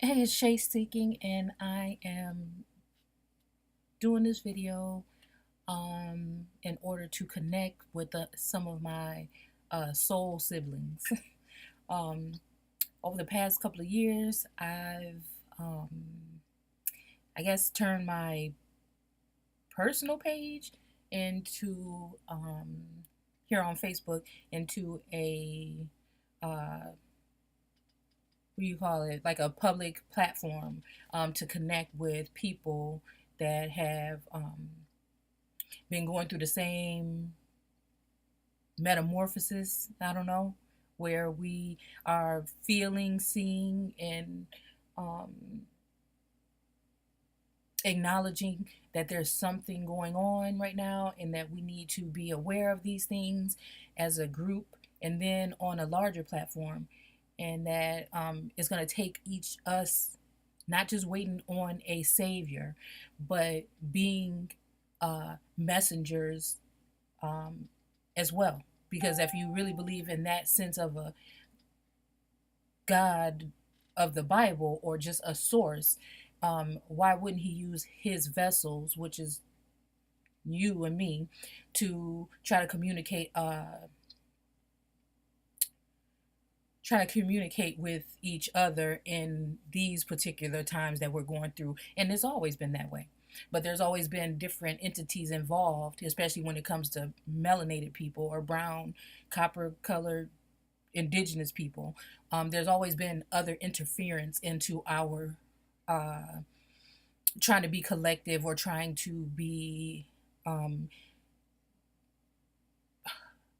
Hey, it's Shay Seeking, and I am doing this video in order to connect with some of my soul siblings. um, Over the past couple of years, I've, um, I guess, turned my personal page into here on Facebook into a what do you call it, like a public platform to connect with people that have been going through the same metamorphosis, I don't know, where we are feeling, seeing, and um, acknowledging that there's something going on right now and that we need to be aware of these things as a group and then on a larger platform. And that it's going to take each us not just waiting on a savior, but being messengers um, as well. Because if you really believe in that sense of a God of the Bible or just a source, why wouldn't he use his vessels, which is you and me, to try to communicate with each other in these particular times that we're going through? And it's always been that way. But there's always been different entities involved, especially when it comes to melanated people or brown, copper colored indigenous people. There's always been other interference into our uh, trying to be collective or trying to be um,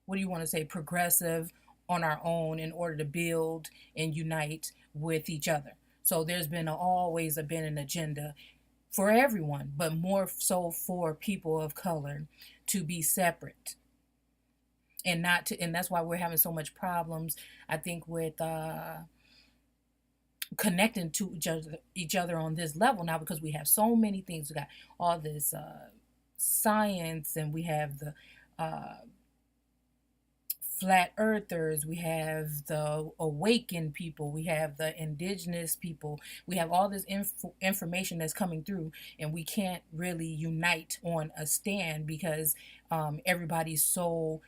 what do you want to say, progressive on our own in order to build and unite with each other. So there's always been an agenda for everyone, but more so for people of color to be separate and not to, and that's why we're having so much problems, I think, with connecting to each other on this level now, because we have so many things. We got all this science, and we have the uh, flat earthers, we have the awakened people, we have the indigenous people, we have all this information that's coming through, and we can't really unite on a stand because everybody's so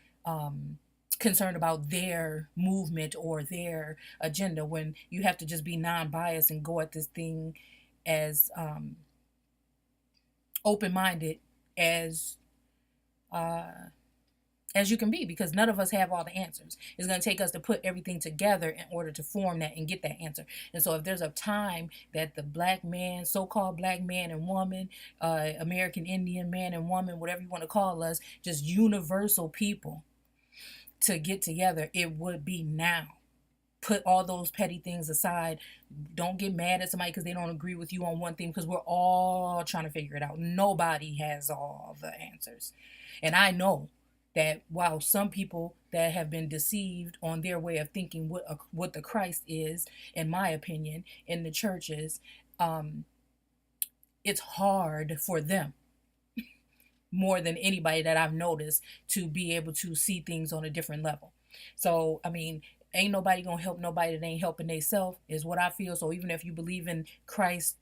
concerned about their movement or their agenda, when you have to just be non-biased and go at this thing as open-minded as uh, as you can be, because none of us have all the answers. It's going to take us to put everything together in order to form that and get that answer. And so if there's a time that the black man, so-called black man and woman, American Indian man and woman, whatever you want to call us, just universal people, to get together, it would be now. Put all those petty things aside. Don't get mad at somebody because they don't agree with you on one thing, because we're all trying to figure it out. Nobody has all the answers. And I know that while some people that have been deceived on their way of thinking what the Christ is, in my opinion, in the churches, it's hard for them more than anybody that I've noticed to be able to see things on a different level. So, I mean, ain't nobody gonna help nobody that ain't helping theyself, is what I feel. So even if you believe in Christ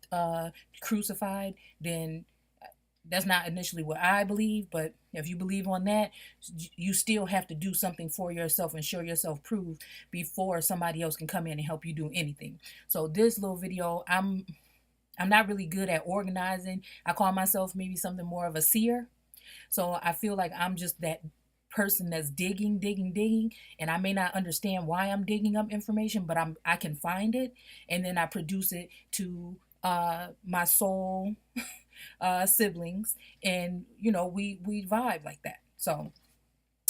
crucified, then that's not initially what I believe, but if you believe on that, you still have to do something for yourself and show yourself proof before somebody else can come in and help you do anything. So this little video, I'm not really good at organizing. I call myself maybe something more of a seer. So I feel like I'm just that person that's digging, digging, digging, and I may not understand why I'm digging up information, but I can find it, and then I produce it to my soul siblings, and we vibe like that. So,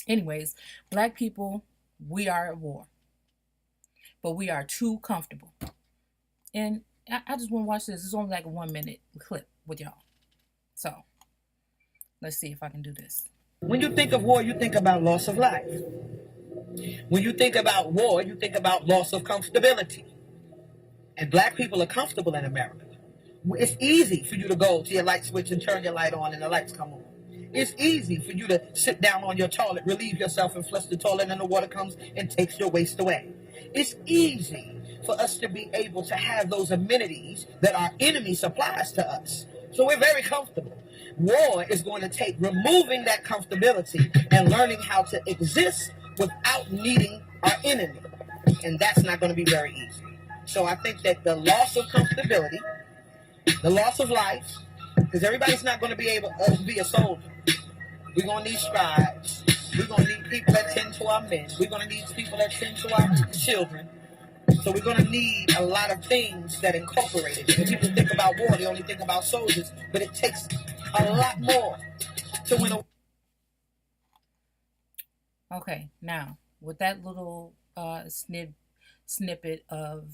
anyways, black people, we are at war, but we are too comfortable. And I just want to watch this. It's only like a 1 minute clip with y'all. So let's see if I can do this. When you think of war, you think about loss of life. When you think about war, you think about loss of comfortability. And black people are comfortable in America. It's easy for you to go to your light switch and turn your light on and the lights come on. It's easy for you to sit down on your toilet, relieve yourself, and flush the toilet, and the water comes and takes your waste away. It's easy for us to be able to have those amenities that our enemy supplies to us. So we're very comfortable. War is going to take removing that comfortability and learning how to exist without needing our enemy. And that's not going to be very easy. So I think that the loss of comfortability, the loss of life, because everybody's not going to be able to be a soldier. We're going to need scribes. We're going to need people that tend to our men. We're going to need people that tend to our children. So we're going to need a lot of things that incorporate it. When people think about war, they only think about soldiers, but it takes a lot more to win a. Okay, now with that little snippet of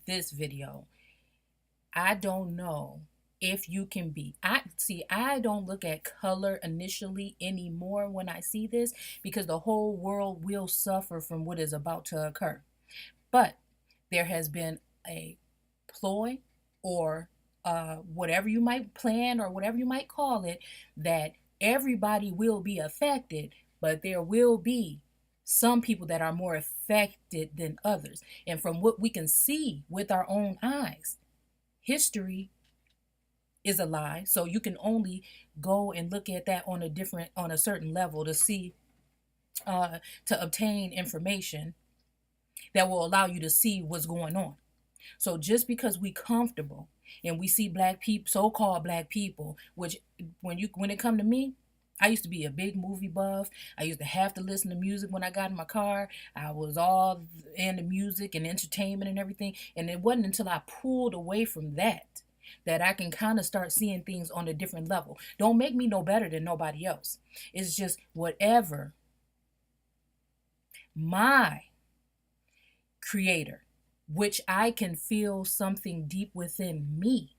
this video, I don't know if you can be. I don't look at color initially anymore when I see this, because the whole world will suffer from what is about to occur. But there has been a ploy, or whatever you might plan or whatever you might call it, that everybody will be affected, but there will be some people that are more affected than others. And from what we can see with our own eyes, history is a lie. So you can only go and look at that on a certain level to see, to obtain information that will allow you to see what's going on. So just because we comfortable and we see black people, so-called black people, which when it come to me, I used to be a big movie buff. I used to have to listen to music when I got in my car. I was all into music and entertainment and everything. And it wasn't until I pulled away from that I can kind of start seeing things on a different level. Don't make me no better than nobody else. It's just whatever my creator, which I can feel something deep within me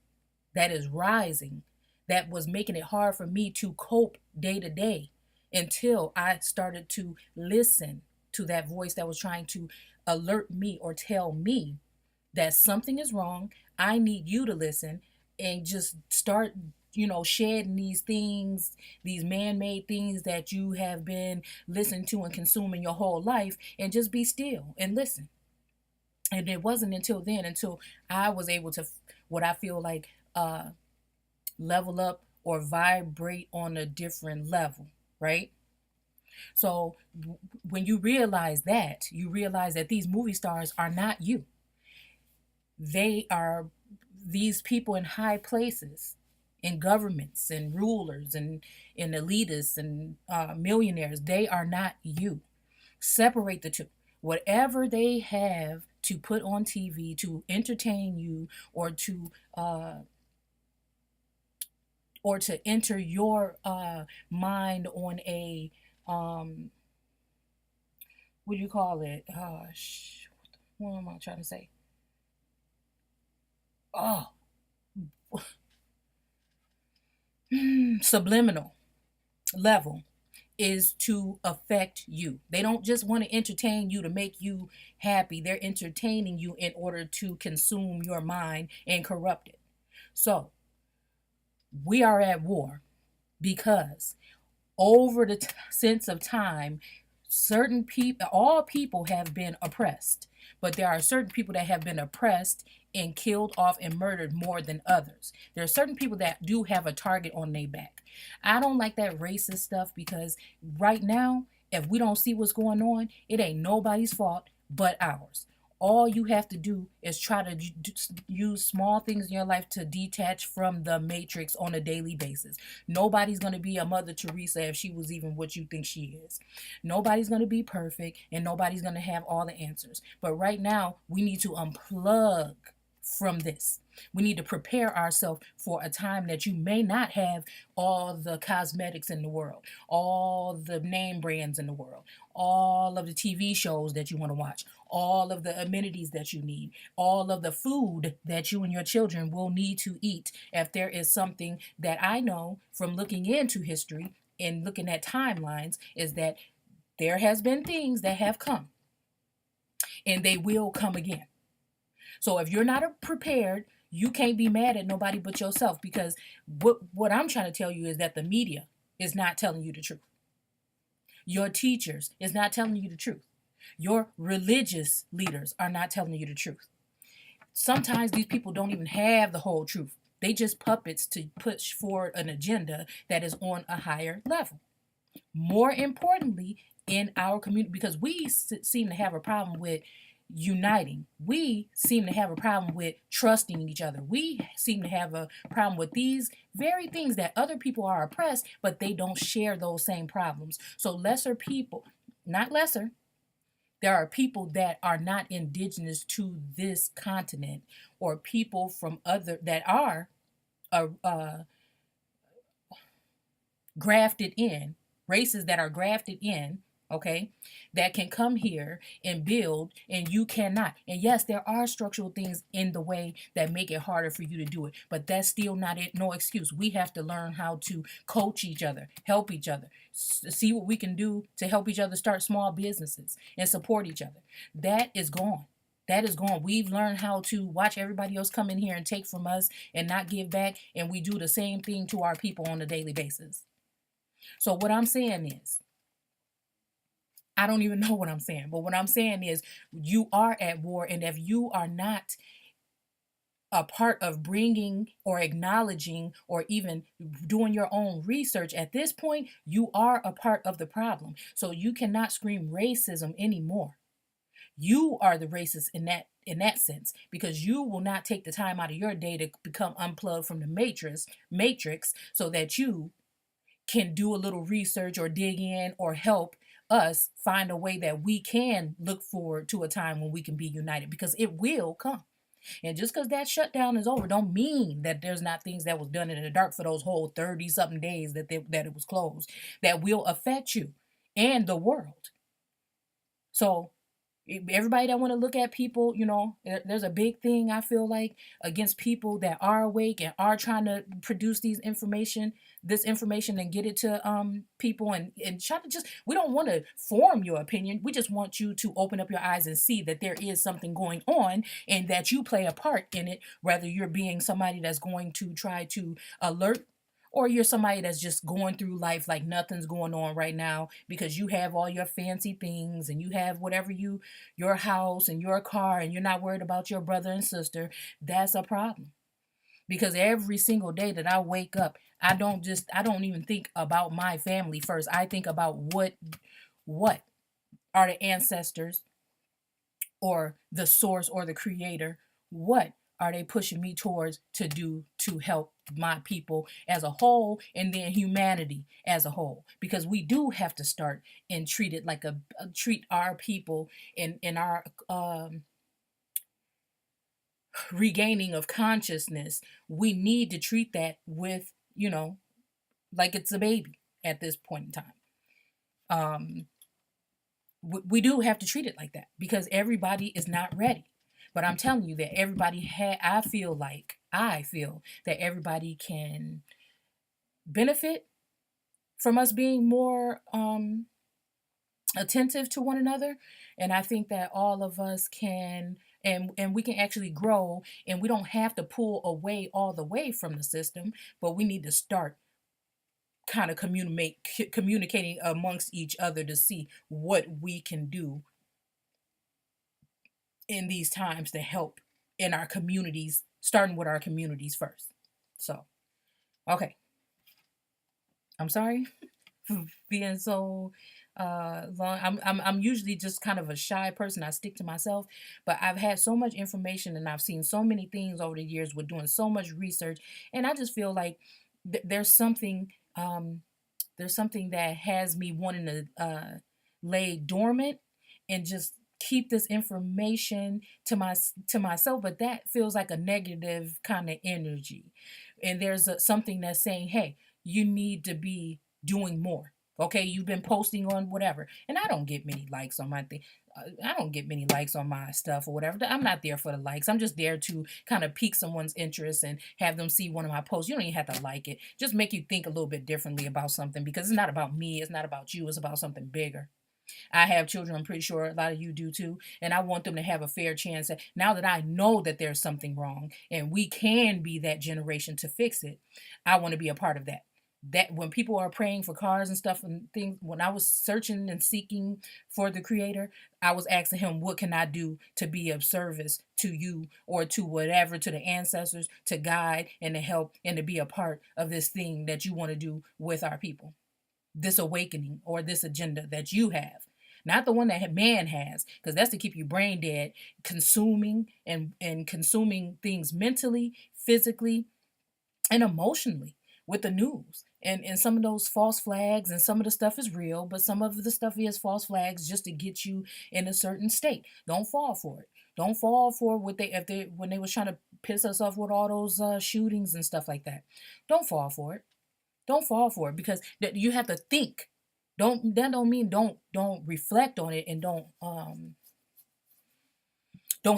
that is rising, that was making it hard for me to cope day to day, until I started to listen to that voice that was trying to alert me or tell me that something is wrong. I need you to listen and just start, shedding these things, these man-made things that you have been listening to and consuming your whole life, and just be still and listen. And it wasn't until then, until I was able to, what I feel like, level up or vibrate on a different level, right? So when you realize that these movie stars are not you. They are these people in high places, in governments and rulers and elitists and millionaires. They are not you. Separate the two. Whatever they have to put on TV to entertain you, or to enter your mind on a what do you call it? What am I trying to say? Subliminal level, is to affect you. They don't just want to entertain you to make you happy. They're entertaining you in order to consume your mind and corrupt it. So we are at war because over the sense of time, certain people, all people have been oppressed, but there are certain people that have been oppressed and killed off and murdered more than others. There are certain people that do have a target on their back. I don't like that racist stuff, because right now, if we don't see what's going on, it ain't nobody's fault but ours. All you have to do is try to use small things in your life to detach from the matrix on a daily basis. Nobody's going to be a Mother Teresa if she was even what you think she is. Nobody's going to be perfect, and nobody's going to have all the answers. But right now, we need to unplug from this. We need to prepare ourselves for a time that you may not have all the cosmetics in the world, all the name brands in the world, all of the TV shows that you want to watch, all of the amenities that you need, all of the food that you and your children will need to eat. If there is something that I know from looking into history and looking at timelines, is that there has been things that have come, and they will come again. So if you're not prepared, you can't be mad at nobody but yourself, because what I'm trying to tell you is that the media is not telling you the truth. Your teachers is not telling you the truth. Your religious leaders are not telling you the truth. Sometimes these people don't even have the whole truth. They just puppets to push forward an agenda that is on a higher level. More importantly, in our community, because we seem to have a problem with uniting. We seem to have a problem with trusting each other. We seem to have a problem with these very things that other people are oppressed, but they don't share those same problems. So lesser people, not lesser, there are people that are not indigenous to this continent, or people from other that are grafted in, races that are grafted in, okay, that can come here and build, and you cannot. And yes, there are structural things in the way that make it harder for you to do it, but that's still not it, no excuse. We have to learn how to coach each other, help each other, see what we can do to help each other start small businesses and support each other. That is gone. That is gone. We've learned how to watch everybody else come in here and take from us and not give back, and we do the same thing to our people on a daily basis. So what I'm saying is, I don't even know what I'm saying, but what I'm saying is, you are at war, and if you are not a part of bringing or acknowledging or even doing your own research at this point, you are a part of the problem. So you cannot scream racism anymore. You are the racist in that sense, because you will not take the time out of your day to become unplugged from the matrix so that you can do a little research or dig in or help us find a way that we can look forward to a time when we can be united, because it will come. And just because that shutdown is over don't mean that there's not things that was done in the dark for those whole 30 something days that it was closed that will affect you and the world. So everybody that want to look at people, there's a big thing, I feel like, against people that are awake and are trying to produce this information and get it to people, and try to just, we don't want to form your opinion. We just want you to open up your eyes and see that there is something going on and that you play a part in it, whether you're being somebody that's going to try to alert, or you're somebody that's just going through life like nothing's going on right now because you have all your fancy things and you have whatever your house and your car, and you're not worried about your brother and sister. That's a problem. Because every single day that I wake up, I don't even think about my family first. I think about what are the ancestors or the source or the creator, what are they pushing me towards to do to help my people as a whole, and then humanity as a whole? Because we do have to start and treat it like treat our people in our regaining of consciousness. We need to treat that with, like it's a baby at this point in time. We do have to treat it like that, because everybody is not ready. But I'm telling you that everybody I feel that everybody can benefit from us being more attentive to one another. And I think that all of us can, and we can actually grow, and we don't have to pull away all the way from the system, but we need to start kind of communicating amongst each other to see what we can do in these times to help in our communities, starting with our communities first. So, okay. I'm sorry for being so long. I'm usually just kind of a shy person. I stick to myself, but I've had so much information and I've seen so many things over the years with doing so much research, and I just feel like there's something that has me wanting to lay dormant and just keep this information to myself, but that feels like a negative kind of energy. And there's something that's saying, hey, you need to be doing more. Okay, you've been posting on whatever, and I don't get many likes on my thing. I don't get many likes on my stuff or whatever. I'm not there for the likes. I'm just there to kind of pique someone's interest and have them see one of my posts. You don't even have to like it. Just make you think a little bit differently about something, because it's not about me. It's not about you. It's about something bigger. I have children. I'm pretty sure a lot of you do too. And I want them to have a fair chance. Now that I know that there's something wrong and we can be that generation to fix it, I want to be a part of that. That when people are praying for cars and stuff and things, when I was searching and seeking for the creator, I was asking him, what can I do to be of service to you or to whatever, to the ancestors, to guide and to help and to be a part of this thing that you want to do with our people, this awakening or this agenda that you have, not the one that man has, because that's to keep you brain dead, consuming and consuming things mentally, physically, and emotionally with the news. And some of those false flags and some of the stuff is real, but some of the stuff is false flags just to get you in a certain state. Don't fall for it. Don't fall for what they if they when they was trying to piss us off with all those shootings and stuff like that. Don't fall for it. Don't fall for it because you have to think. Don't mean don't reflect on it and don't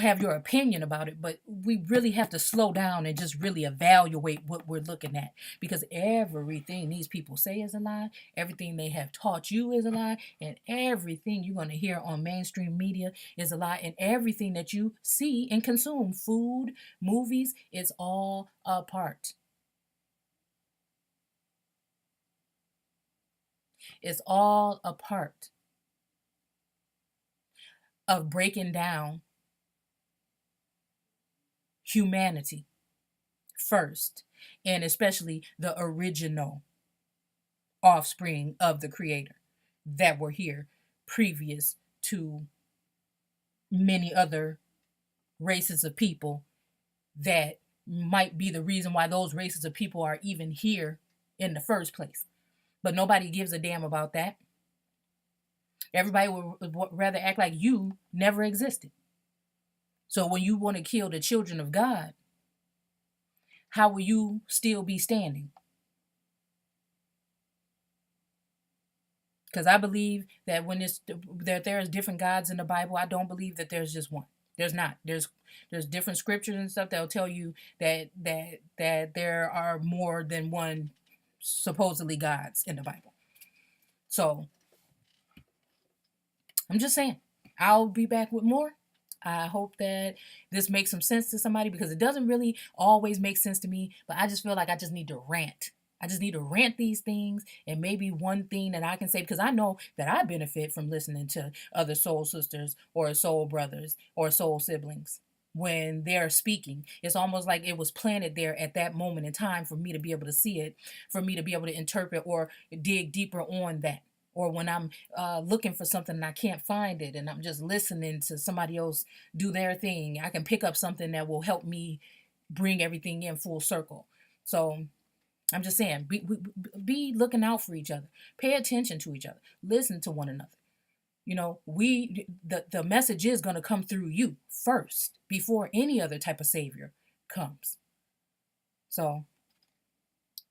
have your opinion about it, but we really have to slow down and just really evaluate what we're looking at, because everything these people say is a lie, everything they have taught you is a lie, and everything you're going to hear on mainstream media is a lie, and everything that you see and consume, food, movies, it's all a part. It's all a part of breaking down humanity first, and especially the original offspring of the creator that were here previous to many other races of people that might be the reason why those races of people are even here in the first place. But nobody gives a damn about that. Everybody would rather act like you never existed. So when you want to kill the children of God, how will you still be standing? Because I believe that when there's different gods in the Bible, I don't believe that there's just one. There's not. There's different scriptures and stuff that'll tell you that there are more than one supposedly gods in the Bible. So I'm just saying, I'll be back with more. I hope that this makes some sense to somebody, because it doesn't really always make sense to me, but I just feel like I just need to rant. I just need to rant these things, and maybe one thing that I can say, because I know that I benefit from listening to other soul sisters or soul brothers or soul siblings when they're speaking. It's almost like it was planted there at that moment in time for me to be able to see it, for me to be able to interpret or dig deeper on that. Or when I'm looking for something and I can't find it and I'm just listening to somebody else do their thing, I can pick up something that will help me bring everything in full circle. So I'm just saying, be looking out for each other. Pay attention to each other. Listen to one another. You know, the message is going to come through you first before any other type of savior comes. So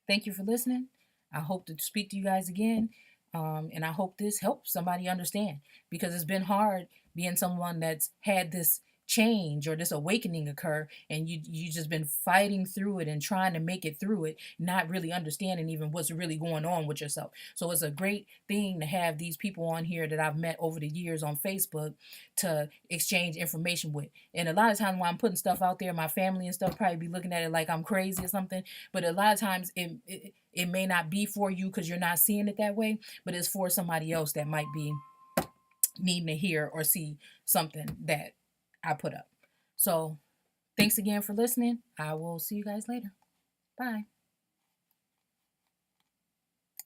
thank you for listening. I hope to speak to you guys again. And I hope this helps somebody understand, because it's been hard being someone that's had this change or this awakening occur, and you just been fighting through it and trying to make it through it, not really understanding even what's really going on with yourself. So it's a great thing to have these people on here that I've met over the years on Facebook to exchange information with. And a lot of times when I'm putting stuff out there, my family and stuff probably be looking at it like I'm crazy or something, but a lot of times it may not be for you because you're not seeing it that way, but it's for somebody else that might be needing to hear or see something that I put up. So thanks again for listening. I will see you guys later. Bye.